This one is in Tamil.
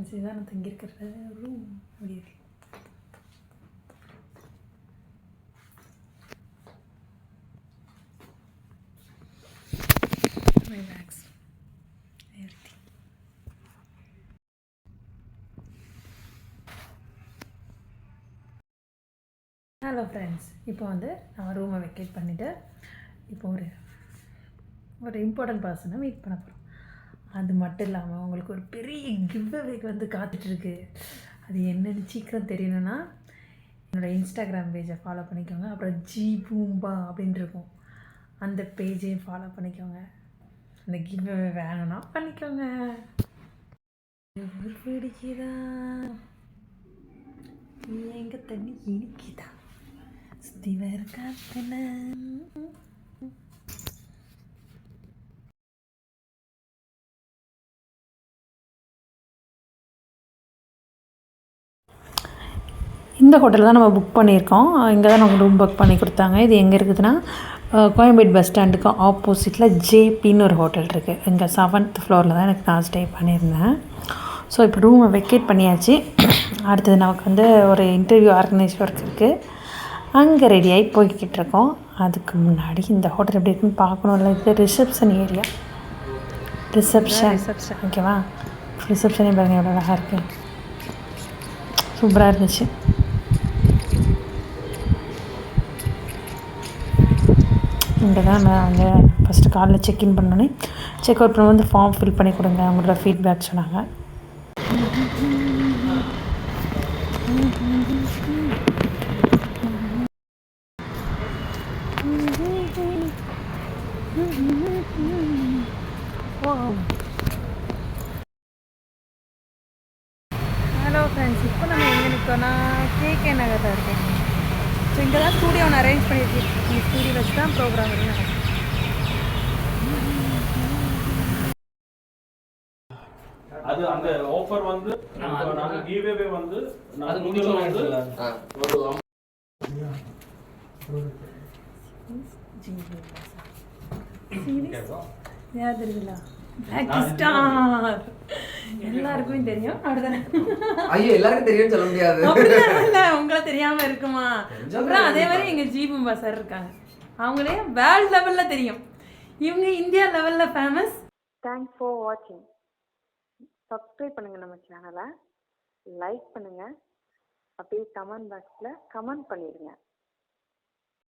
ஃப்ரெண்ட்ஸ், இதுதான் நான் தங்கியிருக்கிற ரூம். அப்படி இருக்கு. My bags, everything. Hello friends, இப்போ வந்து நான் ரூமை வெக்கேட் பண்ணிவிட்டு இப்போ ஒரு இம்பார்ட்டன்ட் பர்சனை மீட் பண்ண போகிறோம். அது மட்டும் இல்லாமல் உங்களுக்கு ஒரு பெரிய கிவ்அவேக்கு வந்து காத்துட்ருக்கு. அது என்னென்னு சீக்கிரம் தெரியணுன்னா என்னோடய இன்ஸ்டாகிராம் பேஜை ஃபாலோ பண்ணிக்கோங்க. அப்புறம் ஜி பூம்பா அப்படின்னு இருக்கும், அந்த பேஜையும் ஃபாலோ பண்ணிக்கோங்க. அந்த கிவ்அவே வேணும்னா பண்ணிக்கோங்க. பிடிக்குதா எங்க தண்ணி இனிக்குதா சுற்றி வேறு காத்தன. இந்த ஹோட்டல் தான் நம்ம புக் பண்ணியிருக்கோம். இங்கே தான் நமக்கு ரூம் புக் பண்ணி கொடுத்தாங்க. இது எங்கே இருக்குதுன்னா கோயம்பேடு பஸ் ஸ்டாண்டுக்கு ஆப்போசிட்டில் ஜேபின்னு ஒரு ஹோட்டல் இருக்குது. இங்கே 7th ஃப்ளோரில் தான் நான் ஸ்டே பண்ணியிருந்தேன். ஸோ இப்போ ரூமை வெக்கேட் பண்ணியாச்சு. அடுத்தது நமக்கு வந்து ஒரு இன்டர்வியூ ஆர்கனைஸ் ஒர்க் இருக்குது. அங்கே ரெடியாகி போய்கிட்டு இருக்கோம். அதுக்கு முன்னாடி இந்த ஹோட்டல் எப்படி இருக்குன்னு பார்க்கணும்ல. இது ரிசப்ஷன் ஏரியா. ரிசப்ஷன் ஓகேவா? ரிசப்ஷனே பாருங்கள் எவ்வளோ அழகாக இருக்குது, சூப்பராக இருந்துச்சு. இங்கே தான் நான் வந்து ஃபஸ்ட்டு காலைல செக்இன் பண்ணோன்னே செக் அவுட் பண்ண வந்து ஃபார்ம் ஃபில் பண்ணி கொடுங்க, அவங்களோட ஃபீட்பேக் சொன்னாங்க. ஹலோ ஃப்ரெண்ட்ஸ், இப்போ நம்ம எங்கே நிற்கோன்னா கேகே நகர் தான் இருக்கேன். ஸோ இங்கே தான் ஸ்டூடியோ ஒன்று அரேஞ்ச் பண்ணியிருக்கேன். இந்த ஸ்டூடியோ வச்சு தான் ப்ரோக்ராம் நடக்கும். அது அந்த ஆஃபர் வந்து நாங்க கிவ்அவே வந்து அது முடிஞ்ச வந்து யார் தெரியல, ஸ்டார் எல்லாருக்குமே தெரியும். அப்படிதானே? ஐயோ, எல்லாருக்கும் தெரியும்னு சொல்ல முடியாது. உங்களை தெரியாம இருக்குமா? அப்புறம் அதே மாதிரி எங்க ஜீபூம்பா சார் இருக்காங்க, அவங்களே வேர்ல்ட் லெவல்ல தெரியும். இவங்க இந்தியா லெவல்ல ஃபேமஸ். தேங்க்ஸ் ஃபார் வாட்சிங். சப்ஸ்கிரைப் பண்ணுங்க நம்ம சேனலை, லைக் பண்ணுங்க, அப்படியே கமெண்ட் பாக்ஸில் கமெண்ட் பண்ணிடுங்க.